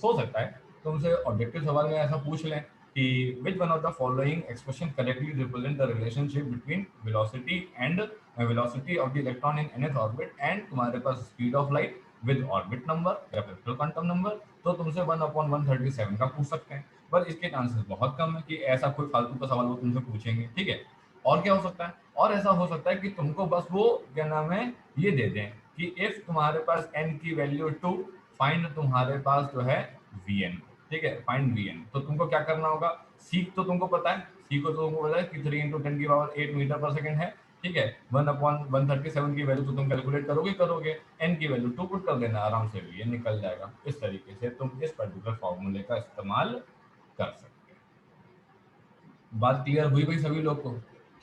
हो सकता है तुमसे ऑब्जेक्टिव सवाल में ऐसा पूछ लें कि which one of the following expression correctly represent the relationship between velocity and velocity of the electron in nth orbit and तुम्हारे पास speed of light with orbit number या फिर क्वांटम नंबर। तो तुमसे 1/137 का पूछ सकते हैं, पर इसके चांसेस बहुत कम है कि ऐसा कोई फालतू का सवाल वो तुमसे पूछेंगे। ठीक है, और क्या हो सकता है, और ऐसा हो सकता है कि तुमको बस वो क्या नाम है ये दे दें कि इफ तुम्हारे पास n की वैल्यू 2, फाइंड तुम्हारे पास जो है Vn। ठीक है, फाइंड Vn। तो तुमको क्या करना होगा, सीख तो तुमको पता है, सी को तो तुमको पता है कि 3 इंटू 10 की पावर 8 मीटर पर सेकंड है। ठीक है, 1/137 की वैल्यू तो तुम कैलकुलेट करोगे, n की वैल्यू 2 पुट कर देना, आराम से Vn निकल जाएगा। इस तरीके से तुम इस पर्टिकुलर फॉर्मूले का इस्तेमाल कर सकते हो। बात क्लियर हुई भाई सभी लोग को?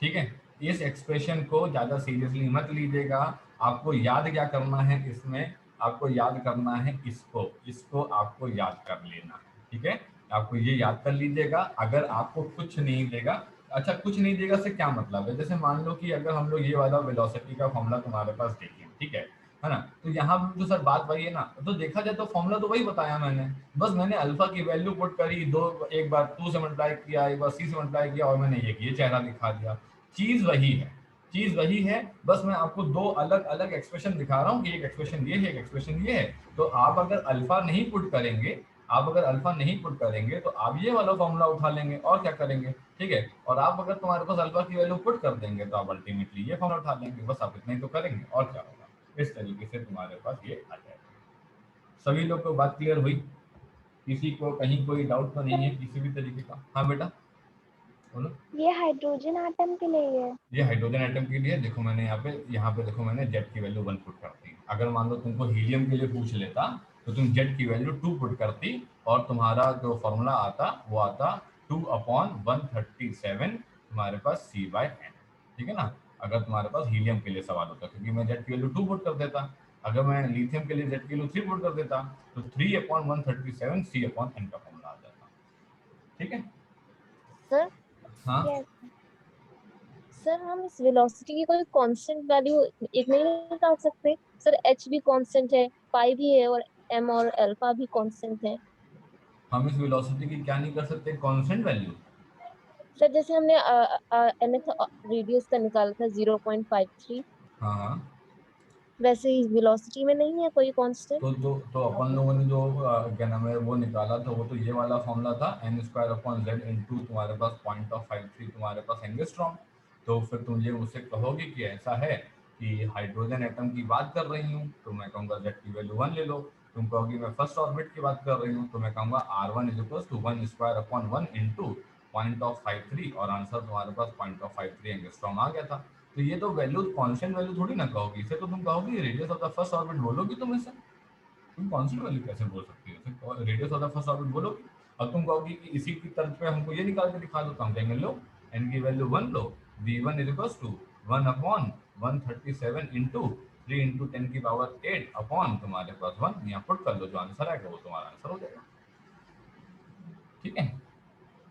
ठीक है, इस एक्सप्रेशन को ज़्यादा सीरियसली मत लीजिएगा। आपको याद क्या करना है इसमें, आपको याद करना है इसको आपको याद कर लेना है। ठीक है, आपको ये याद कर लीजिएगा। अगर आपको कुछ नहीं देगा, अच्छा कुछ नहीं देगा से क्या मतलब है, जैसे मान लो कि अगर हम लोग ये वाला वेलोसिटी का फॉर्मूला तुम्हारे पास देखें, ठीक है ना, तो यहाँ पे तो सर बात वही है ना, तो देखा जाए तो फॉर्मूला तो वही बताया मैंने, बस मैंने अल्फा की वैल्यू पुट करी, एक बार 2 से मल्टीप्लाई किया, एक बार सी से मल्टीप्लाई किया, और मैंने ये चेहरा दिखा दिया। चीज वही है, चीज वही है, बस मैं आपको दो अलग अलग एक्सप्रेशन दिखा रहा हूँ कि एक एक्सप्रेशन ये है, एक एक्सप्रेशन ये है। तो आप अगर अल्फा नहीं पुट करेंगे, आप अगर अल्फा नहीं पुट करेंगे तो आप ये वाला फॉर्मूला उठा लेंगे और क्या करेंगे। ठीक है, और आप अगर तुम्हारे पास अल्फा की वैल्यू पुट कर देंगे तो आप अल्टीमेटली ये फॉर्मूला उठा लेंगे। बस आप इतना ही तो करेंगे और क्या होगा, इस तरीके से तुम्हारे पास ये आ जाएगा। सभी लोग को बात क्लियर हुई? किसी को कहीं कोई डाउट तो नहीं है किसी भी तरीके का? हाँ बेटा बोलो। ये हाइड्रोजन आटम के लिए है। ये हाइड्रोजन एटम के लिए देखो, मैंने यहाँ पे देखो मैंने जेड की वैल्यू 1 पुट कर दी। अगर मान लो तुमको हीलियम के लिए पूछ लेता तो तुम जेड की वैल्यू 2 पुट करती और तुम्हारा जो फॉर्मूला आता वो आता 2/137 तुम्हारे पास सी बाय एन। ठीक है ना, अगर तुम्हारे पास हीलियम के लिए सवाल होता, क्योंकि मैं जेड की वैल्यू 2 पुट कर देता। अगर मैं लिथियम के लिए जेड की वैल्यू 3 पुट कर देता तो 3/137 सी अपॉन एन का फॉर्मूला आ जाता। ठीक है, सर हाँ यस सर हम इस वेलोसिटी की कोई कांस्टेंट वैल्यू एक नहीं निकाल सकते? सर एच भी कांस्टेंट है, पाई भी है, और एम और अल्फा भी कांस्टेंट है। हम इस वेलोसिटी की क्या नहीं कर सकते, कांस्टेंट वैल्यू? सर जैसे हमने nth रेडियस का निकाला था 0.53, हाँ हाँ, वैसे ही वेलोसिटी में नहीं है कोई कांस्टेंट। तो अपन लोगों ने जो क्या नाम है वो निकाला था, वो तो ये वाला फॉर्मूला था N square upon Z into तुम्हारे पास 0.53 तुम्हारे पास एंगस्ट्रॉम। तो फिर तुम ये मुझसे कहोगे कि ऐसा है कि हाइड्रोजन एटम की बात कर रही हूँ, तो मैं कहूँगा जेड की वैल्यू 1 ले लो। तुम कहोगी मैं फर्स्ट ऑर्बिट की बात कर रही हूँ, तो मैं कहूँगा R1 is equal to 1 square upon 1 into 0.53, और आंसर तुम्हारे पास 0.53 एंगस्ट्रॉम आ गया था। तो ये तो वैल्यू कांस्टेंट वैल्यू थोड़ी ना कहोगी, इसे तो तुम कहोगी radius of the first orbit बोलोगी तुम इसे। तुम कांस्टेंट वैल्यू कैसे बोल सकती हो, radius of the first orbit बोलोगी। अब तुम कहोगी कि इसी की तर्ज पे हमको ये निकाल के दिखा दो, तो हम कहेंगे लो n की वैल्यू 1 लो, v1 is equal to 1 upon 137 into 3 into 10 की पावर 8 अपॉन तुम्हारे पास 1, यहाँ पुट कर लो, जो आंसर आएगा वो तुम्हारा आंसर हो जाएगा। ठीक है,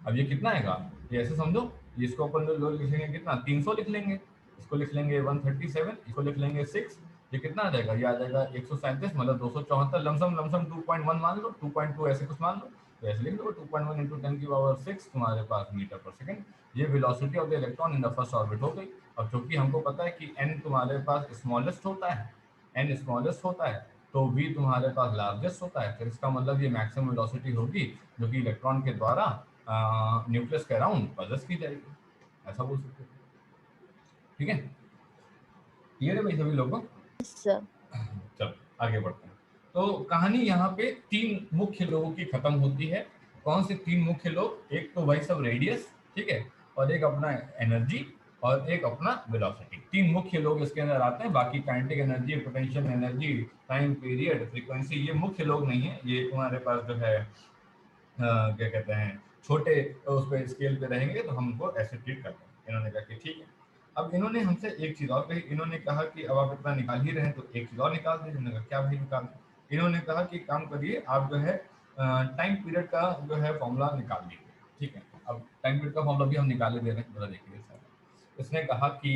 अब ये कितना आएगा, ये ऐसे समझो, इसको अपन लोग लिख लेंगे कितना, 300 लिख लेंगे, इसको लिख लेंगे 137, इसको लिख लेंगे 6, ये कितना आ जाएगा, ये आ जाएगा 137 मतलब 274, लमसम 2.1 मान लो, 2.2 ऐसे कुछ मान लो, तो ऐसे लिख लो 2.1 इंटू 10 की पावर 6 तुम्हारे पास मीटर पर सेकंड, ये velocity of the electron in the first orbit हो गई। अब चूंकि हमको पता है कि n तुम्हारे पास स्मॉलेस्ट होता है, n स्मॉलेस्ट होता है, तो v तुम्हारे पास लार्जेस्ट होता है, फिर इसका मतलब ये मैक्सिमम वेलोसिटी होगी जो कि इलेक्ट्रॉन के द्वारा न्यूक्लियस के अराउंड पजेस की जाएगी, ऐसा बोल सकते हैं। ठीक है, क्लियर है भाई सभी लोगों को? सर चलो आगे बढ़ते हैं। तो कहानी यहाँ पे तीन मुख्य लोगों की खत्म होती है। कौन से तीन मुख्य लोग, एक तो भाई सब रेडियस, ठीक है, और एक अपना एनर्जी और एक अपना वेलोसिटी, तीन मुख्य लोग इसके अंदर आते हैं। बाकी kinetic energy, potential energy, time period, frequency, ये मुख्य लोग नहीं है, ये तुम्हारे पास जो है क्या कहते हैं छोटे उस पे स्केल पे रहेंगे, तो हम उनको ऐसे ट्रीट करते हैं। इन्होंने कहा कि ठीक है। अब इन्होंने हमसे एक चीज और कही, इन्होंने कहा कि अब आप इतना निकाल ही रहे हैं तो एक चीज और निकाल दीजिए। इन्होंने कहा क्या भाई निकाल, इन्होंने कहा कि काम करिए आप जो है टाइम पीरियड का जो है फॉर्मूला निकाल लीजिए। ठीक है, अब टाइम पीरियड का फॉर्मूला भी हम निकाले दे रहे हैं, जरा देखिए सर। इसने कहा कि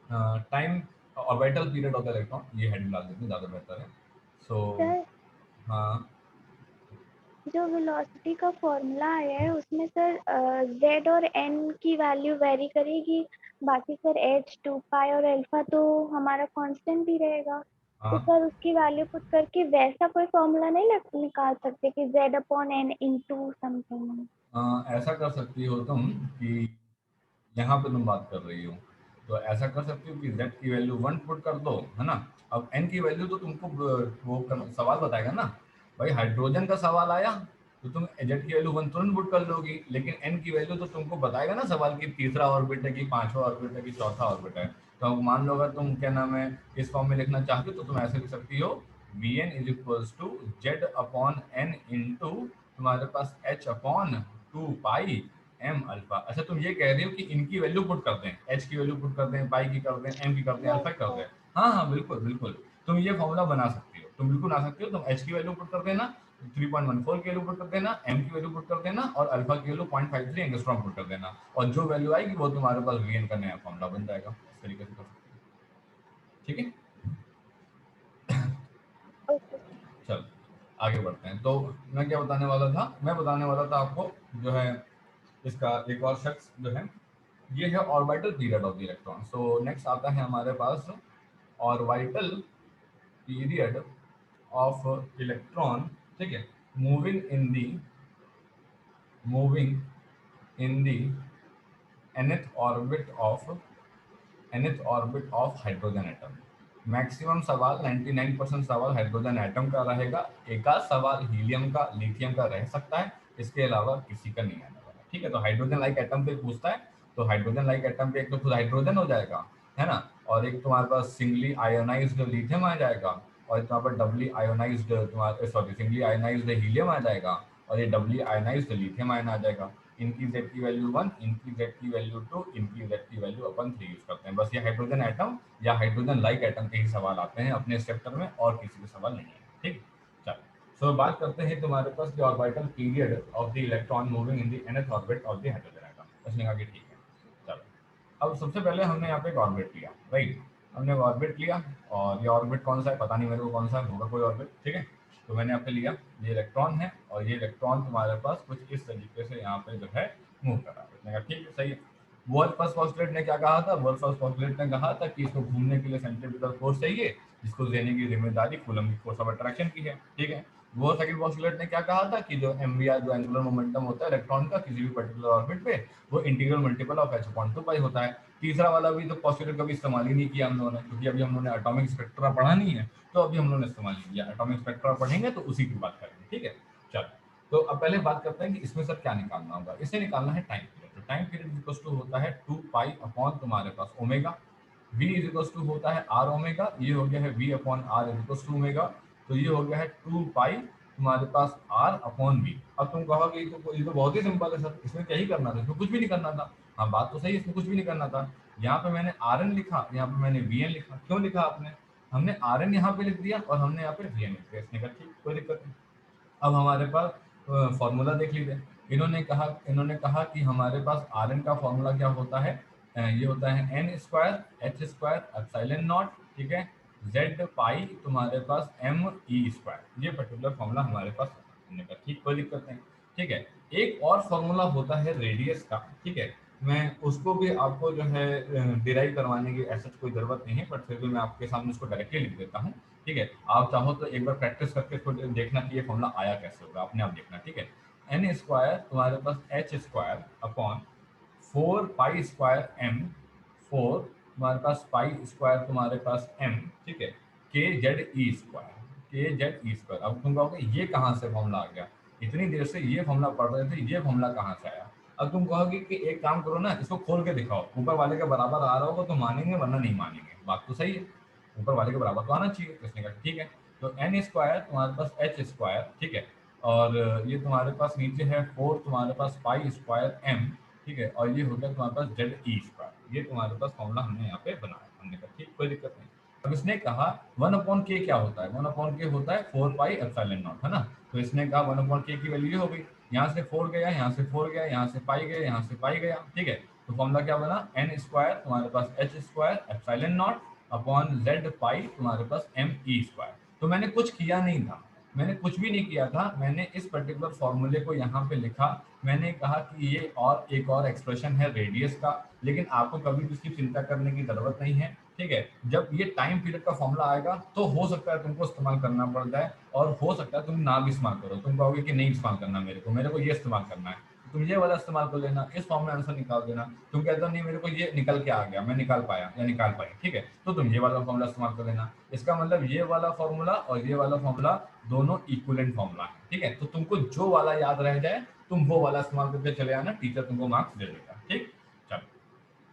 time orbital period of the electron, ये हेडिंग डाल देते हैं ज़्यादा बेहतर है। सो सर हाँ, जो वेलोसिटी का फॉर्मूला आया है उसमें सर z और n की वैल्यू वेरी करेगी, बाकी सर h 2 पाई और अल्फा तो हमारा कांस्टेंट ही रहेगा। तो हाँ, सर उसकी वैल्यू पुट करके वैसा कोई फॉर्मूला नहीं निकाल सकते कि z upon n into something? ऐसा कर सकती हो तुम कि यहाँ पे तुम बात कर रही हो, तो ऐसा कर सकती हो कि z की वैल्यू 1 पुट कर दो, है ना। अब n की वैल्यू तो तुमको सवाल बताएगा ना, भाई हाइड्रोजन का सवाल आया तो तुम z की वैल्यू 1 तुरंत पुट कर लोगी, लेकिन n की वैल्यू तो तुमको बताएगा ना सवाल की तीसरा ऑर्बिट है कि पांचवा ऑर्बिट है कि चौथा ऑर्बिट है। तो अब मान लो अगर तुम क्या नाम है इस फॉर्म में लिखना चाहते हो तो तुम ऐसे लिख सकती हो Vn is equals to Z upon N into तुम्हारे पास h upon 2 pi M alpha. अच्छा तुम ये कह रहे हो कि इनकी वैल्यू पुट कर दें, एच की वैल्यू पुट कर दें, पाई की कर दें, एम की कर दें, अल्फा की कर दें। हाँ हाँ बिल्कुल बिल्कुल, तुम ये फॉर्मूला बना सकती हो, तुम बिल्कुल बना सकती हो। तुम एच की वैल्यू पुट कर देना, 3.14 की वैल्यू पुट कर देना, एम की वैल्यू पुट कर देना और अल्फा की वैल्यू 0.53 एंगस्ट्रॉम पुट कर देना, और जो वैल्यू आएगी वो तुम्हारे पास वीएन का नया फॉर्मूला बन जाएगा। इस तरीके से कर सकते हो। ठीक है, ओके। चलो आगे बढ़ते हैं। तो मैं क्या बताने वाला था, मैं बताने वाला था आपको जो है इसका एक और शख्स जो है, ये है orbital period of the electron. So next आता है हमारे पास ऑर्बिटल पीरियड ऑफ इलेक्ट्रॉन। ठीक है, moving in the moving in the nth orbit of hydrogen atom. Maximum सवाल 99% सवाल हाइड्रोजन एटम का रहेगा, एक आध सवाल हीलियम का, लिथियम का रह सकता है, इसके अलावा किसी का नहीं आने वाला। ठीक है, तो हाइड्रोजन लाइक एटम पे पूछता है, तो हाइड्रोजन लाइक एटम पे एक तो खुद हाइड्रोजन हो जाएगा, है ना, और एक तुम्हारे पास सिंगली आयोनाइज्ड लिथियम आ जाएगा, और यहाँ पर डबली आयोनाइज्ड तुम्हारे सॉरी सिंगली आयोनाइज्ड हीलियम आ जाएगा, और ये डबली आयोनाइज्ड लिथियम आयन आ जाएगा। इनकी z की वैल्यू 1, इनकी z की वैल्यू 2, इनकी z की वैल्यू अपन 3 यूज करते हैं। बस ये हाइड्रोजन एटम या हाइड्रोजन लाइक एटम के ही सवाल आते हैं अपने इस चैप्टर में, और किसी के सवाल नहीं है। ठीक, चलो सो बात करते हैं तुम्हारे पास the orbital period of the electron moving in the nth orbit of the hydrogen atom. उसने कहा कि ठीक है, चलो अब सबसे पहले हमने यहाँ पे एक ऑर्बिट लिया, राइट, हमने ऑर्बिट लिया, और ये ऑर्बिट कौन सा है पता नहीं मेरे को, कौन सा होगा कोई ऑर्बिट। ठीक है, तो मैंने यहाँ पे लिया, ये इलेक्ट्रॉन है, और ये इलेक्ट्रॉन तुम्हारे पास कुछ इस तरीके से यहाँ पे जो है मूव कर रहा है। उसने कहा ठीक है सही है। वर्ल्ड फर्स्ट पॉस्टुलेट ने क्या कहा था, वर्ल्ड फर्स्ट पॉस्टुलेट ने कहा था कि इसको घूमने के लिए सेंट्रीफ्यूगल फोर्स चाहिए, जिसको देने की जिम्मेदारी कूलम्ब फोर्स ऑफ अट्रैक्शन की है। ठीक है, वो सेकंड पॉस्टुलेट ने क्या कहा था कि जो एमवीआर जो एंगुलर मोमेंटम होता है इलेक्ट्रॉन का किसी भी पर्टिकुलर ऑर्बिट पे, वो integral multiple of h upon 2 पाई होता है। तीसरा वाला भी तो पॉस्टुलेट कभी इस्तेमाल ही नहीं किया हम लोगों ने, क्योंकि अभी हम लोगों ने एटॉमिक स्पेक्ट्रा पढ़ा नहीं है, तो अभी हम लोगों ने इस्तेमाल नहीं किया। एटॉमिक स्पेक्ट्रा पढ़ेंगे तो उसी की बात करेंगे। ठीक है, चलो तो अब पहले बात करते हैं कि इसमें सर क्या निकालना होगा। इसे निकालना है टाइम पीरियड। तो टाइम पीरियड इक्वल टू होता है 2 पाई अपॉन तुम्हारे पास omega, v is equal to होता है r ओमेगा, ये हो गया है v अपॉन r is equal to omega, तो ये हो गया है 2 पाई तुम्हारे पास R अपॉन V। अब तुम कहोगे ये तो बहुत ही सिंपल है सर, इसमें क्या ही करना था, इसमें कुछ भी नहीं करना था। हाँ बात तो सही है, इसमें कुछ भी नहीं करना था। यहाँ पे मैंने Rn लिखा, यहाँ पे मैंने Vn लिखा। क्यों लिखा आपने? हमने Rn यहाँ पे लिख दिया और हमने यहाँ पे Vn लिख दिया। इसने कहा ठीक, कोई दिक्कत नहीं। अब हमारे पास फॉर्मूला देख लीजिए। इन्होंने कहा कि हमारे पास Rn का फॉर्मूला क्या होता है, ये होता है n square h square epsilon not, ठीक है, z पाई तुम्हारे पास m e स्क्वायर। ये पर्टिकुलर फॉर्मूला हमारे पास है। हमने कहा ठीक, कोई दिक्कत नहीं, ठीक है। एक और फॉर्मूला होता है रेडियस का, ठीक है। मैं उसको भी आपको जो है डिराइव करवाने की ऐसा कोई ज़रूरत नहीं है, बट फिर भी मैं आपके सामने उसको डायरेक्टली लिख देता हूँ, ठीक है। आप चाहो तो एक बार प्रैक्टिस करके इसको देखना कि ये फॉर्मूला आया कैसे होगा, अपने आप देखना, ठीक है। एन स्क्वायर तुम्हारे पास H square upon 4 pi square M, 4 तुम्हारे पास पाई स्क्वायर तुम्हारे पास एम, ठीक है, के जेड ई स्क्वायर, के जेड ई स्क्वायर। अब तुम कहोगे ये कहाँ से फॉर्मूला आ गया, इतनी देर से ये फॉर्मूला पढ़ रहे थे, ये फॉर्मूला कहाँ से आया? अब तुम कहोगे कि एक काम करो ना, इसको खोल के दिखाओ, ऊपर वाले के बराबर आ रहा होगा तो मानेंगे, वरना नहीं मानेंगे। बात तो सही है, ऊपर वाले के बराबर तो आना चाहिए। तो इसने कहा ठीक है, तो एन स्क्वायर तुम्हारे पास एच स्क्वायर, ठीक है, और ये तुम्हारे पास नीचे है 4 तुम्हारे पास पाई स्क्वायर एम, ठीक है, और ये हो गया तुम्हारे पास जेड ई स्क्वायर। ये तुम्हारे पास फॉर्मूला हमने यहाँ पे बनाया। हमने कहा ठीक, कोई दिक्कत नहीं। अब इसने कहा 1 अपॉन के क्या होता है, 1 अपॉन के होता है 4 पाई एप्सिलॉन नॉट, है ना। तो इसने कहा 1 अपॉन के की वैल्यू ये हो गई, यहाँ से 4 गया, यहाँ से 4 गया, यहाँ से पाई गया, यहाँ से पाई गया, ठीक है। तो फॉर्मूला क्या बना, एन स्क्वायर तुम्हारे पास H square epsilon naught upon Z pi तुम्हारे पास एम ई स्क्वायर। तो मैंने कुछ किया नहीं था, मैंने कुछ भी नहीं किया था, मैंने इस पर्टिकुलर फॉर्मूले को यहाँ पे लिखा। मैंने कहा कि ये और एक और एक्सप्रेशन है रेडियस का, लेकिन आपको कभी भी इसकी चिंता करने की जरूरत नहीं है, ठीक है। जब ये टाइम पीरियड का फॉर्मूला आएगा तो हो सकता है तुमको इस्तेमाल करना पड़ जाए, और हो सकता है तुम ना भी इस्तेमाल करो। तुम कहोगे कि नहीं इस्तेमाल करना, मेरे को ये इस्तेमाल करना है, तुम ये वाला इस्तेमाल कर लेना, इस फॉर्म में आंसर निकाल देना। तुम कहते हो नहीं मेरे को ये निकल के आ गया, मैं निकाल पाया या निकाल पाई, ठीक है, तो तुम ये वाला फॉर्मूला इस्तेमाल कर लेना। इसका मतलब ये वाला फॉर्मूला और ये वाला फॉर्मूला दोनों इक्विवेलेंट फॉर्मूला है, ठीक है। तो तुमको जो वाला याद रह जाए तुम वो वाला इस्तेमाल करके चले आना, टीचर तुमको मार्क्स दे देगा, ठीक। चलो,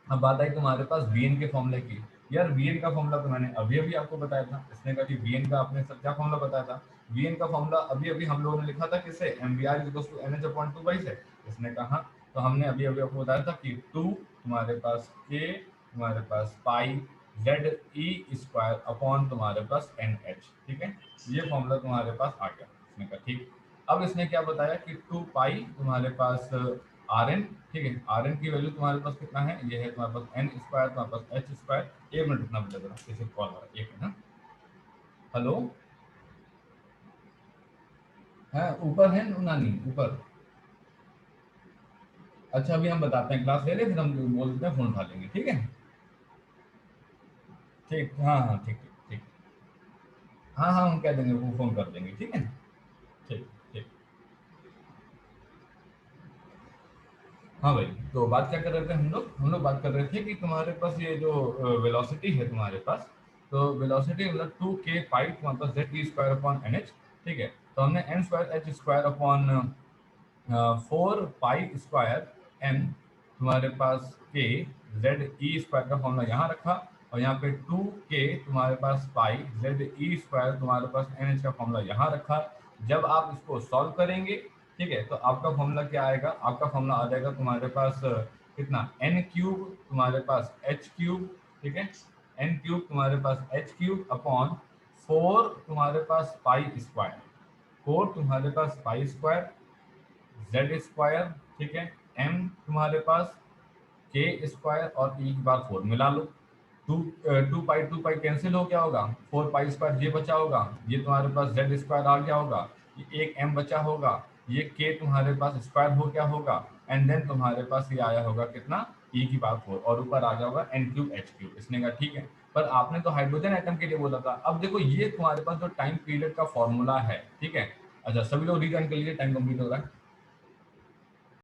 अब बात आई तुम्हारे पास वीएन के फॉर्मूले की। यार वीएन का फॉर्मूला तो मैंने अभी अभी आपको बताया था। इसने कहा कि वीएन का आपने सब क्या फॉर्मूला बताया था, वीएन का फॉर्मूला अभी अभी हम लोगों ने लिखा था किससे, एमवीआर NH अपॉन 2 से। इसने कहा, तो हमने अभी अभी आपको बताया था कि 2 तुम्हारे पास के तुम्हारे पास पाई जेड ई स्क्वायर अपॉन तुम्हारे पास NH, ठीक है। ये फॉर्मूला तुम्हारे पास आ गया। इसने कहा ठीक। अब इसने क्या बताया कि 2 पाई तुम्हारे पास Rn, ठीक है, Rn की वैल्यू तुम्हारे पास कितना है, ये है तुम्हारे पास n स्क्वायर, तुम्हारे पास h स्क्वायर। 1 मिनट रुकना पड़ेगा, किसी कॉल आ रहा है, 1 मिनट। हेलो, है ऊपर है नानी, ऊपर। अच्छा अभी हम बताते हैं, क्लास ले ले, फिर हम बोल देते हैं, फोन उठा लेंगे, ठीक है। ठीक, हाँ हाँ, ठीक ठीक ठीक। हाँ हाँ, हम कह देंगे, वो फोन कर देंगे, ठीक है। ठीक ठीक। हाँ भाई, तो बात क्या कर रहे थे हम लोग बात कर रहे थे कि तुम्हारे पास ये जो वेलोसिटी है तुम्हारे पास, तो वेलोसिटी मतलब 2k पाई तुम्हारे पास Z E square upon N H, ठीक है। तो हमने N square H square upon 4 pi square M तुम्हारे पास के जेड ई स्क्वायर का फॉर्मूला यहाँ रखा, और यहाँ पे 2k तुम्हारे पास पाई जेड ई स्क्वायर तुम्हारे पास एन एच का फॉर्मूला यहाँ रखा। जब आप इसको सॉल्व करेंगे, ठीक है, तो आपका फॉर्मूला क्या आएगा, आपका फॉर्मूला आ जाएगा तुम्हारे पास कितना, एन क्यूब तुम्हारे पास एच क्यूब, ठीक है, एन क्यूब तुम्हारे पास एच क्यूब अपॉन 4 तुम्हारे पास पाई स्क्वायर, 4 तुम्हारे पास पाई स्क्वायर जेड स्क्वायर, ठीक है, एम तुम्हारे पास के स्क्वायर और ई की बार 4 मिला लो। 2 पाई कैंसिल हो गया होगा, 4 पाई स्क्वायर ये बचा होगा, ये तुम्हारे पास जेड स्क्वायर आ गया होगा, ये एक एम बचा होगा, ये के तुम्हारे पास स्क्वायर हो गया होगा, एंड देन तुम्हारे पास ये आया होगा कितना, ई की बार 4, और ऊपर आ गया होगा एन क्यूब एच क्यूब। इसने कहा ठीक है, पर आपने तो हाइड्रोजन एटम के लिए बोला था। अब देखो ये तुम्हारे पास जो टाइम पीरियड का फॉर्मूला है, ठीक है। अच्छा सभी लोग रीजॉइन कर लीजिए, टाइम कंप्लीट हो रहा है।